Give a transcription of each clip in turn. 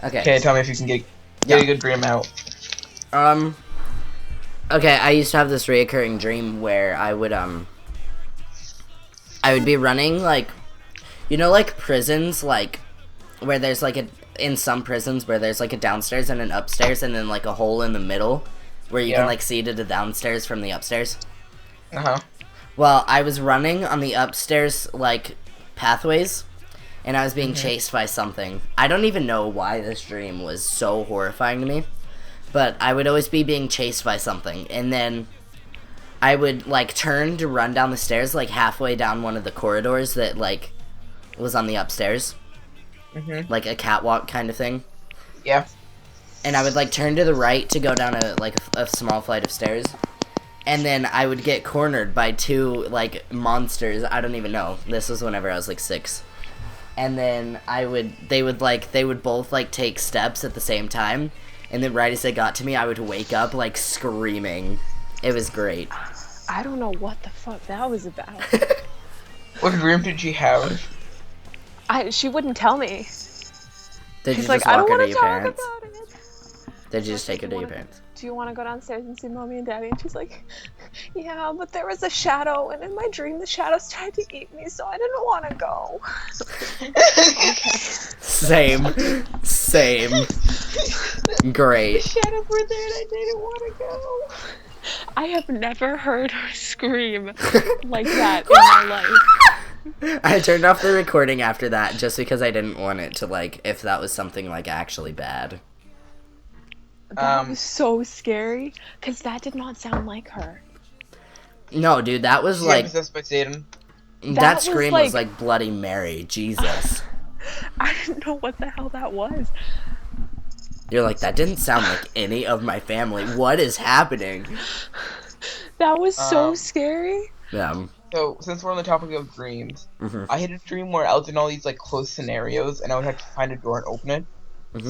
Okay, tell me if you can get a good dream out. Okay, I used to have this reoccurring dream where I would be running, like, you know, like prisons, like, where there's like in some prisons where there's like a downstairs and an upstairs and then like a hole in the middle where you can like see to the downstairs from the upstairs. Well, I was running on the upstairs like pathways and I was being chased by something. I don't even know why this dream was so horrifying to me, but I would always be being chased by something, and then I would like turn to run down the stairs like halfway down one of the corridors that like was on the upstairs. Like a catwalk kind of thing. Yeah. And I would like turn to the right to go down a small flight of stairs. And then I would get cornered by two like monsters. I don't even know. This was whenever I was like 6. And then they would both like take steps at the same time. And then right as they got to me, I would wake up like screaming. It was great. I don't know what the fuck that was about. What dream did she have? She wouldn't tell me. Did She's you like, just I walk don't her want to to your talk parents? about it. Did you just take her to your parents? Do you want to go downstairs and see mommy and daddy? And she's like, yeah, but there was a shadow, and in my dream the shadows tried to eat me, so I didn't want to go. Okay. Same. Great. The shadows were there and I didn't want to go. I have never heard her scream like that in my life. I turned off the recording after that just because I didn't want it to, like, if that was something, like, actually bad. That was so scary, because that did not sound like her. No, dude, that was, like... Possessed by Satan. That scream was, like, Bloody Mary. Jesus. I didn't know what the hell that was. You're like, that didn't sound like any of my family. What is happening? That was so scary. Yeah. So, since we're on the topic of dreams, I had a dream where I was in all these, like, close scenarios, and I would have to find a door and open it.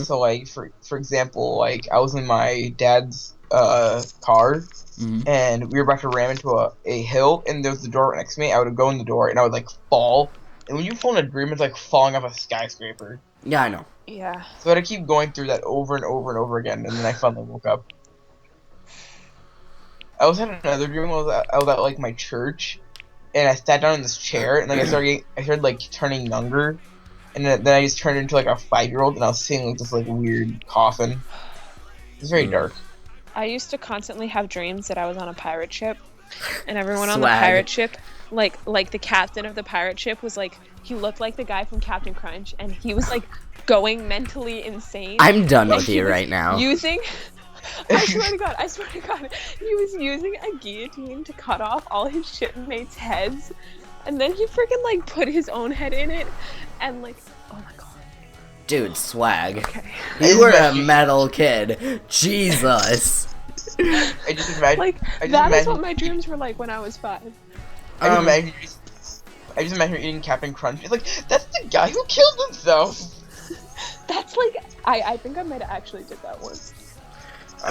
So, like, for example, like, I was in my dad's car, and we were about to ram into a hill, and there was the door right next to me. I would go in the door, and I would, like, fall. And when you fall in a dream, it's like falling off a skyscraper. Yeah, I know. Yeah. So I had to keep going through that over and over and over again, and then I finally woke up. I was having another dream. I was at like my church, and I sat down in this chair, and like I started like turning younger, and then I just turned into like a 5-year-old, and I was seeing like this like weird coffin. It was very dark. I used to constantly have dreams that I was on a pirate ship, and everyone on the pirate ship, like the captain of the pirate ship was like, he looked like the guy from Captain Crunch, and he was like going mentally insane. I'm done with you right now. I swear to God, he was using a guillotine to cut off all his shipmates' heads, and then he freaking like put his own head in it, and like, oh my God. Dude, swag. Okay. You were a metal kid. Jesus. I just imagine. Like, that is what my dreams were like when I was 5. I just imagine eating Captain Crunch. It's like, that's the guy who killed himself. That's like, I think I might have actually did that once.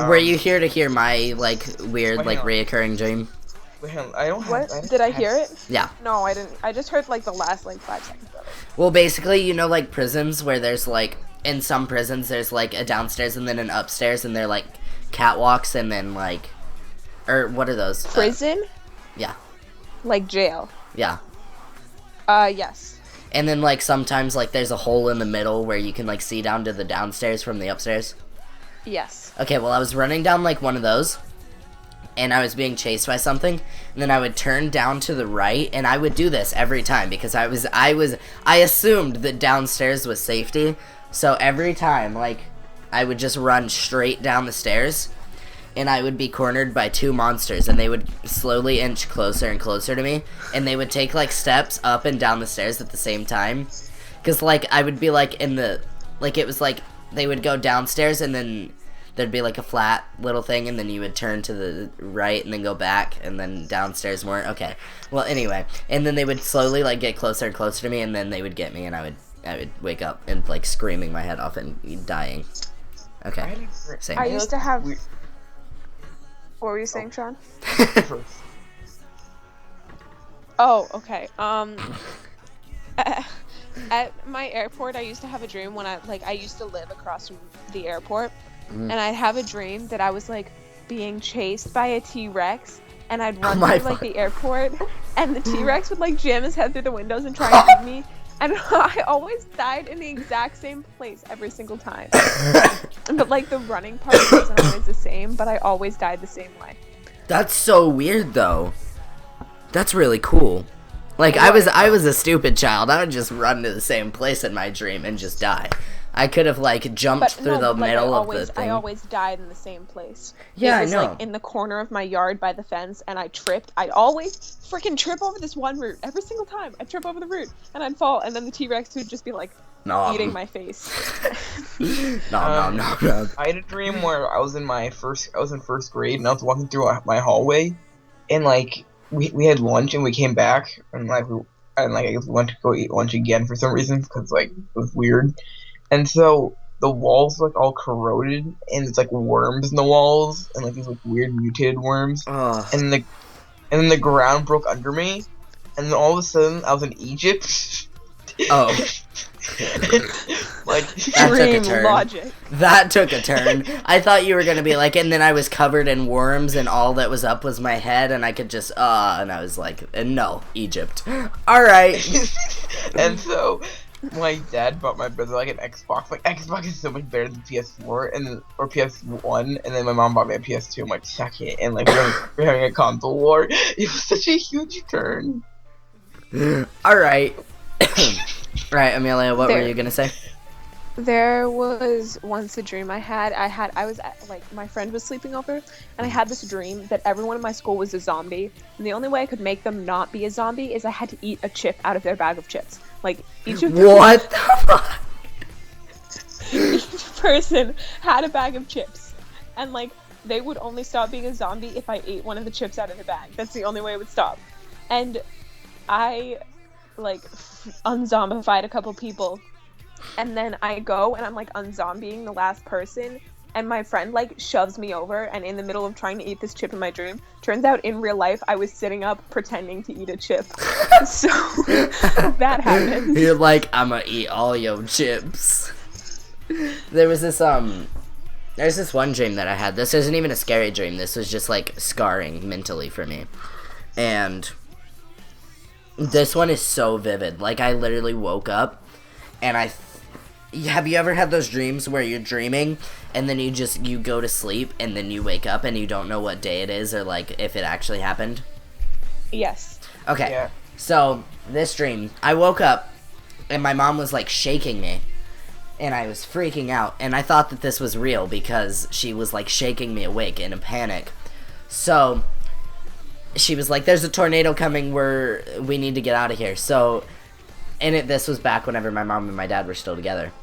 Were you here to hear my, like, weird, like, reoccurring dream? Wait, I don't have... What? Did I hear it? Yeah. No, I didn't. I just heard, like, the last, like, 5 seconds of it. Well, basically, you know, like, prisons where there's, like, in some prisons there's, like, a downstairs and then an upstairs, and they're, like, catwalks, and then, like... Or, what are those? Prison? Yeah. Like jail? Yeah. Yes. And then, like, sometimes, like, there's a hole in the middle where you can, like, see down to the downstairs from the upstairs. Yes. Okay, well, I was running down, like, one of those, and I was being chased by something, and then I would turn down to the right, and I would do this every time, because I assumed that downstairs was safety, so every time, like, I would just run straight down the stairs, and I would be cornered by 2 monsters, and they would slowly inch closer and closer to me, and they would take, like, steps up and down the stairs at the same time, because, like, I would be, like, in the, like, it was, like, they would go downstairs, and then there'd be, like, a flat little thing, and then you would turn to the right, and then go back, and then downstairs more. Okay. Well, anyway. And then they would slowly, like, get closer and closer to me, and then they would get me, and I would wake up and, like, screaming my head off and dying. Okay. Same. I used to have... What were you saying, Sean? Oh, okay. At my airport, I used to have a dream when I used to live across from the airport, and I'd have a dream that I was like being chased by a T-Rex, and I'd run my through like fuck. the airport, and the T-Rex would like jam his head through the windows and try and eat me, and I always died in the exact same place every single time. But like the running part wasn't always the same, but I always died the same way. That's so weird, though. That's really cool. Like, I was a stupid child. I would just run to the same place in my dream and just die. I could have, like, jumped through the middle of the thing. I always died in the same place. Yeah, it was, I know. like, in the corner of my yard by the fence, and I tripped. I'd always freaking trip over this one root. Every single time, I'd trip over the root, and I'd fall, and then the T-Rex would just be, like, eating my face. No. I had a dream where I was in first grade, and I was walking through my hallway, and, like, we had lunch, and we came back, and, like, I guess we went to go eat lunch again for some reason, because, like, it was weird. And so the walls like all corroded, and it's like worms in the walls, and like these like weird mutated worms. And then the ground broke under me, and then all of a sudden I was in Egypt. Oh. Like That took a turn. Logic. That took a turn. I thought you were gonna be like, and then I was covered in worms, and all that was up was my head, and I could just and I was like, no, Egypt. All right. And so my dad bought my brother like an Xbox. Like Xbox is so much better than PS4 or PS1, and then my mom bought me a PS2. I'm like, suck it, and like we're having a console war. It was such a huge turn. All right. Right, Amelia, what were you gonna say? There was once a dream I had. I was like, my friend was sleeping over, and I had this dream that everyone in my school was a zombie, and the only way I could make them not be a zombie is I had to eat a chip out of their bag of chips. Like each of them, What the fuck? each person had a bag of chips, and like they would only stop being a zombie if I ate one of the chips out of the bag. That's the only way it would stop. And I like unzombified a couple people, and then I go and I'm like unzombieing the last person, and my friend like shoves me over, and in the middle of trying to eat this chip in my dream, turns out in real life I was sitting up pretending to eat a chip. So that happened. You're like, I'ma eat all your chips. There's this one dream that I had. This isn't even a scary dream. This was just like scarring mentally for me. And this one is so vivid. Like, I literally woke up, and have you ever had those dreams where you're dreaming, and then you go to sleep, and then you wake up, and you don't know what day it is, or, like, if it actually happened? Yes. Okay. Yeah. So, this dream, I woke up, and my mom was, like, shaking me, and I was freaking out, and I thought that this was real, because she was, like, shaking me awake in a panic. So she was like, there's a tornado coming, we need to get out of here. So, this was back whenever my mom and my dad were still together.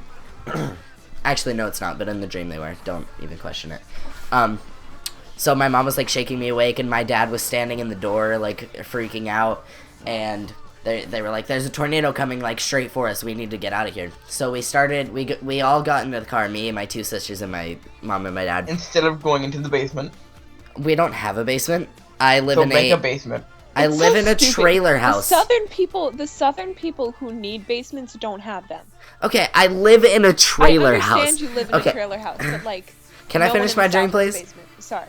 Actually, no, it's not, but in the dream they were. Don't even question it. So my mom was, like, shaking me awake, and my dad was standing in the door, like, freaking out, and they were like, there's a tornado coming, like, straight for us, we need to get out of here. So we all got into the car, me and my two sisters and my mom and my dad. Instead of going into the basement. We don't have a basement. I live in a basement. I live in a trailer house. The southern people who need basements don't have them. Okay, I live in a trailer house. I understand you live in a trailer house, but like, can I finish my dream, please? Sorry.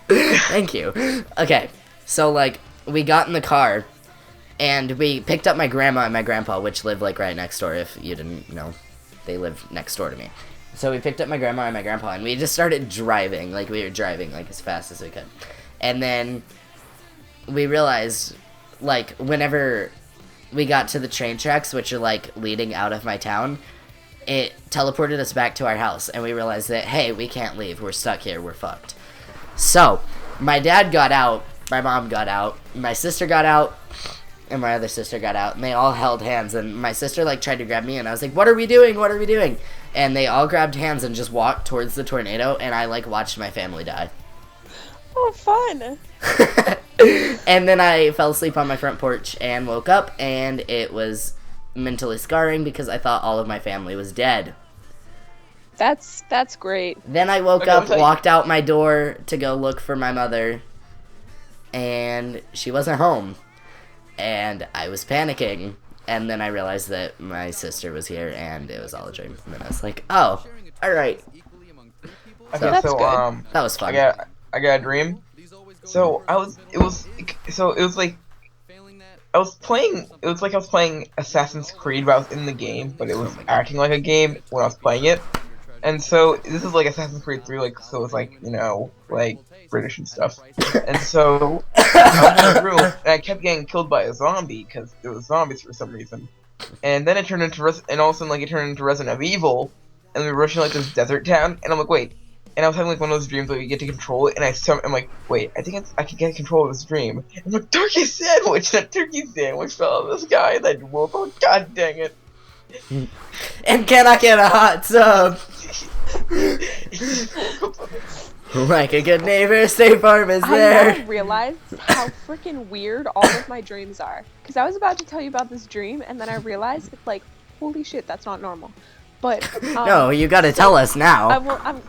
Thank you. Okay, so like, we got in the car, and we picked up my grandma and my grandpa, which live like right next door. If you didn't know, they live next door to me. So we picked up my grandma and my grandpa, and we just started driving. Like, we were driving, like, as fast as we could. And then we realized, like, whenever we got to the train tracks, which are, like, leading out of my town, it teleported us back to our house. And we realized that, hey, we can't leave. We're stuck here. We're fucked. So my dad got out. My mom got out. My sister got out. And my other sister got out, and they all held hands, and my sister, like, tried to grab me, and I was like, what are we doing? What are we doing? And they all grabbed hands and just walked towards the tornado, and I, like, watched my family die. Oh, fun. And then I fell asleep on my front porch and woke up, and it was mentally scarring because I thought all of my family was dead. That's great. Then I woke up, walked out my door to go look for my mother, and she wasn't home. And I was panicking, And then I realized that my sister was here, and it was all a dream. And then I was like, oh, all right. Okay, So, that's so good. that was fun. I got a dream. So it was like I was playing. It was like I was playing Assassin's Creed, but I was in the game, but it Oh was my god. acting like a game when I was playing it. And so this is like Assassin's Creed 3, like so it's like like British and stuff. And so I was in a room and I kept getting killed by a zombie because there was zombies for some reason. And then it turned into and all of a sudden like it turned into Resident Evil, and we were rushing like this desert town. And I'm like, wait. And I was having like one of those dreams where you get to control it, and I'm like, wait, I think I can get control of this dream. And I'm like, turkey sandwich. That turkey sandwich fell on this guy, and then woke. Oh god dang it! And can I get a hot tub? Like a good neighbor, State Farm is there. I now realized how freaking weird all of my dreams are. Because I was about to tell you about this dream, and then I realized, like, holy shit, that's not normal. But no, you gotta tell us now.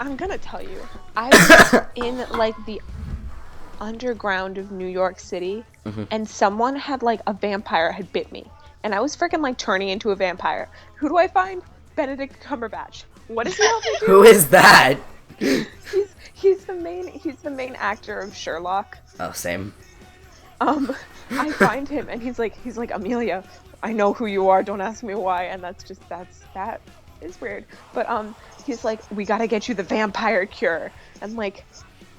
I'm gonna tell you. I was in like the underground of New York City, and someone had like a vampire had bit me, and I was freaking like turning into a vampire. Who do I find? Benedict Cumberbatch. What does he help me do? Who is that? He's the main actor of Sherlock. Oh, same. I find him and he's like Amelia, I know who you are, don't ask me why. And that is weird. But he's like, we gotta get you the vampire cure. And like,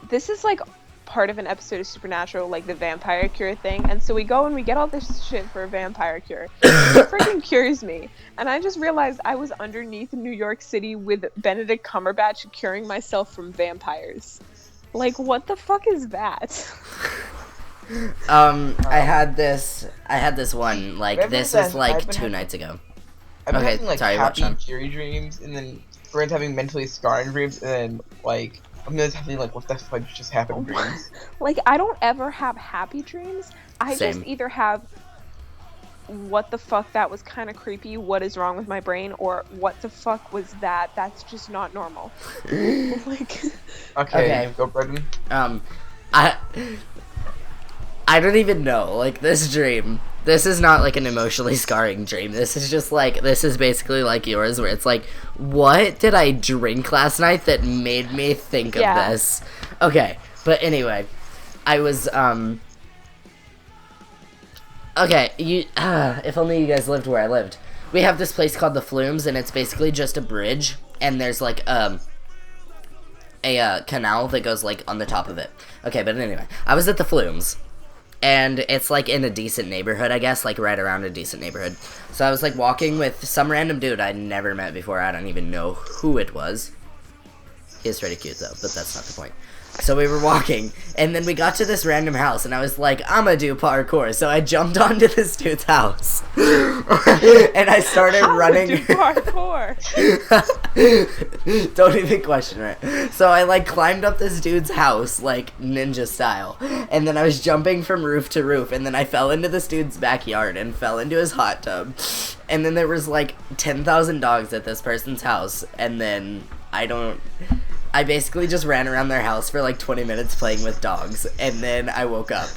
this is like part of an episode of Supernatural, like the vampire cure thing. And so we go and we get all this shit for a vampire cure. It freaking cures me. And I just realized I was underneath New York City with Benedict Cumberbatch curing myself from vampires. Like, what the fuck is that? I had this one, like, this is like 2 nights ago. I've been Okay, having like sorry, what, happy, Sean? cheery dreams, and then friends having mentally scarring dreams, and then like I'm just having like, what the fuck just happened dreams. Like, I don't ever have happy dreams. I Same. just either have, what the fuck, that was kind of creepy, what is wrong with my brain, or what the fuck was that, that's just not normal. Like, Okay. Go Brendan. I don't even know, like, this dream, this is not like an emotionally scarring dream. This is just like, this is basically like yours, where it's like, what did I drink last night that made me think of this? Okay, but anyway, I was, okay, if only you guys lived where I lived. We have this place called the Flumes, and it's basically just a bridge, and there's like, a canal that goes like on the top of it. Okay, but anyway, I was at the Flumes, and it's like in a decent neighborhood, I guess, like right around a decent neighborhood. So I was like walking with some random dude I'd never met before. I don't even know who it was. He was pretty cute though, but that's not the point. So we were walking, and then we got to this random house, and I was like, I'm gonna do parkour. So I jumped onto this dude's house, and I started running. do parkour. Don't even question it. So I like climbed up this dude's house, like ninja style, and then I was jumping from roof to roof, and then I fell into this dude's backyard and fell into his hot tub, and then there was like 10,000 dogs at this person's house, and then I basically just ran around their house for like 20 minutes playing with dogs, and then I woke up.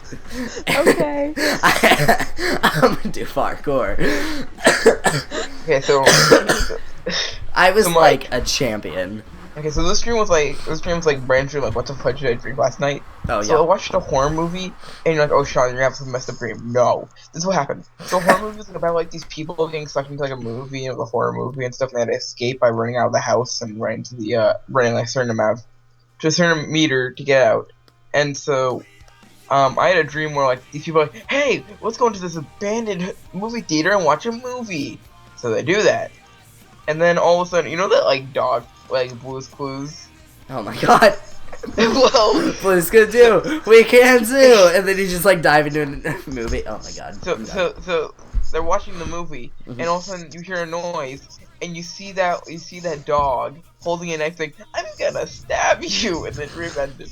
Okay. I'm gonna do parkour. Okay, so I was so like a champion. okay, so this dream was like brand new, like what the fuck did I dream last night? Oh, So I yeah. watched a horror movie, and you're like, oh Sean, you're gonna have some messed up dream. No, this is what happened. So horror movie is like about like these people getting sucked into like a movie, a horror movie and stuff, and they had to escape by running out of the house and running to the running like a certain amount to a certain meter to get out. And so I had a dream where like these people are like, hey, let's go into this abandoned movie theater and watch a movie. So they do that, and then all of a sudden, you know that like dog like Blue's Clues. Oh my god. Well, Blue's gonna do. We can do. And then you just like dive into a movie. Oh my god. So they're watching the movie, and all of a sudden you hear a noise, and you see that dog holding a knife, like, I'm gonna stab you, and then dream ended.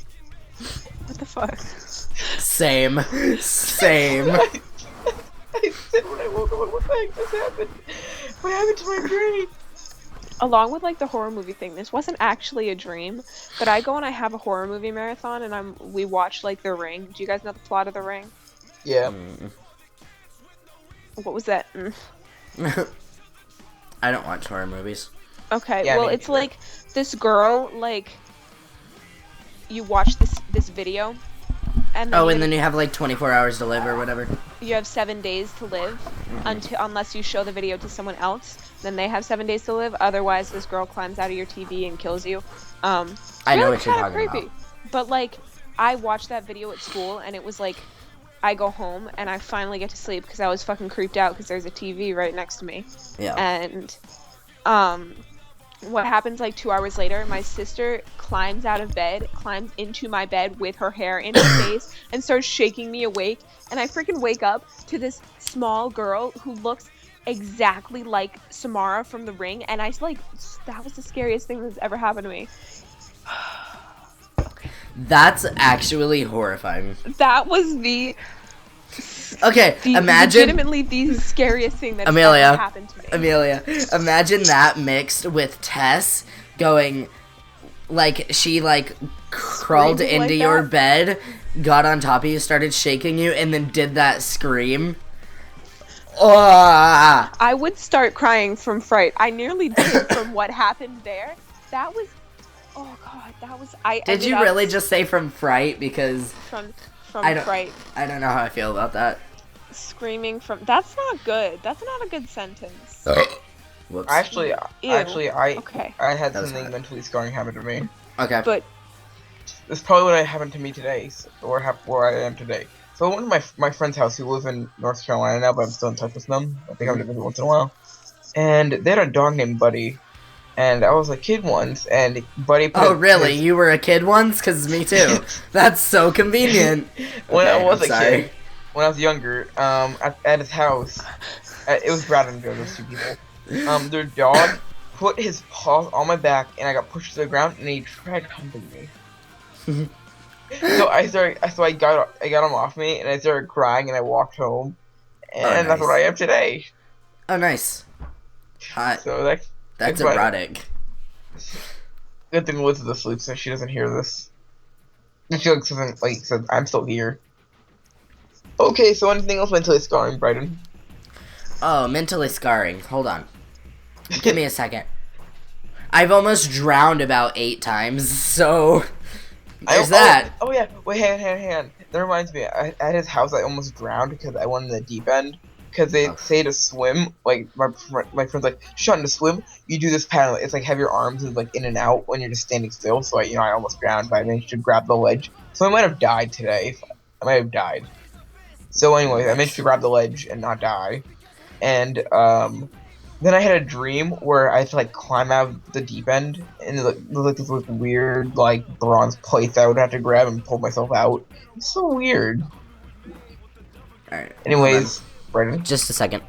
What the fuck? Same. I said when I woke up, what the heck just happened? What happened to my brain? Along with like the horror movie thing, this wasn't actually a dream, but I go and I have a horror movie marathon, and we watch like The Ring. Do you guys know the plot of The Ring? Yeah. What was that? I don't watch horror movies. Okay, Yeah, well, me it's neither. like this girl, like, you watch this video, and then Oh, and then you have like 24 hours to live or whatever. you have 7 days to live unless you show the video to someone else. Then they have 7 days to live. Otherwise, this girl climbs out of your TV and kills you. It's I know really what you're kind of talking creepy. about. But like, I watched that video at school, and it was like, I go home and I finally get to sleep because I was fucking creeped out because there's a TV right next to me. Yeah. And what happens like 2 hours later, my sister climbs out of bed, climbs into my bed with her hair in her face, and starts shaking me awake. And I freaking wake up to this small girl who looks exactly like Samara from The Ring. And I like, that was the scariest thing that's ever happened to me. That's actually horrifying. That was the Okay, imagine legitimately the scariest thing that Amelia. ever happened to me. Amelia, imagine that mixed with Tess going, like, she, like, crawled Screaming into like your that? bed, got on top of you, started shaking you, and then did that scream. Oh, I would start crying from fright. I nearly did from what happened there. That was, oh god, that was. I did ended you up really just say from fright? Because from I don't- fright, I don't know how I feel about that. screaming from? That's not good. That's not a good sentence. Whoops. Actually, Ew. Okay, I had That was something hot. mentally scarring happen to me. Okay. but It's probably what happened to me today, where I am today. So I went to my friend's house who live in North Carolina now, but I'm still in touch with them. I think I'm gonna visit once in a while. And they had a dog named Buddy, and I was a kid once, and Buddy. Oh, really? You were a kid once? Because me too. That's so convenient. When Okay, I was I'm a sorry. kid, when I was younger, at his house, it was Brad and Joe, those two people. Their dog put his paws on my back, and I got pushed to the ground, and he tried humping me. So I got him off me, and I started crying, and I walked home, and that's nice. what I am today. Oh, nice. Hot. So That's why- erotic. Good thing Liz is asleep, so she doesn't hear this. And she looks like said, "I'm still here." Okay, so anything else mentally scarring, Bryden? Oh, mentally scarring. Hold on. Give me a second. I've almost drowned about 8 times, so there's that. Oh yeah, wait, hang on. That reminds me. At his house, I almost drowned because I went in the deep end. Because they say to swim, like my friend's like, Shawn, to swim, you do this pattern. It's like have your arms like in and out when you're just standing still. So I almost drowned, but I managed to grab the ledge. So I might have died today. I might have died. So anyway, I managed to grab the ledge and not die. And then I had a dream where I had to like climb out of the deep end, and there was like this like, weird like bronze plates I would have to grab and pull myself out. It's so weird. Alright. Anyways, Brendan. Just a second.